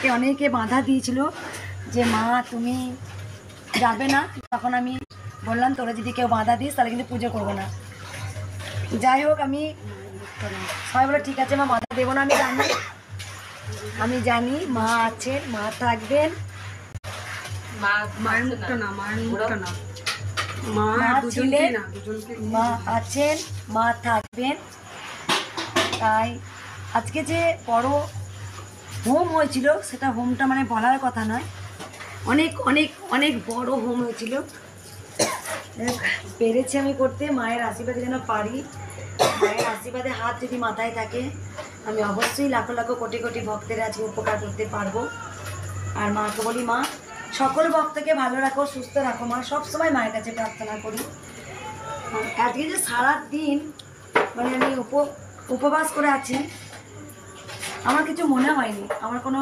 আমাকে অনেকে বাধা দিয়েছিল যে মা তুমি যাবে না, তখন আমি বললাম তোরা যদি কেউ বাধা দিস তাহলে কিন্তু পুজো করবো না। যাই হোক আমি সবাই বলে ঠিক আছে মা বাধা দেবো না, আমি জানি মা আছেন, মা থাকবেন, মায়ের মুখটা না, মায়ের মুখটা না, মা দুজনকে ছিলেন, না, দুজনকে মা আছেন, মা থাকবেন। তাই আজকে যে বড় হোম হয়েছিল সেটা হোমটা মানে বলার কথা নয়, অনেক অনেক অনেক বড় হোম হয়েছিল। পেরেছি আমি করতে, মায়ের আশীর্বাদে যেন পারি। মায়ের আশীর্বাদে হাত যদি মাথায় থাকে আমি অবশ্যই লাখো লাখো কোটি কোটি ভক্তের আজকে উপকার করতে পারবো। আর মাকে বলি মা সকল ভক্তকে ভালো রাখো, সুস্থ রাখো মা, সবসময় মায়ের কাছে প্রার্থনা করি। আজকে যে সারাদিন মানে আমি উপবাস করে আছি, আমার কিছু মনে হয়নি, আমার কোনো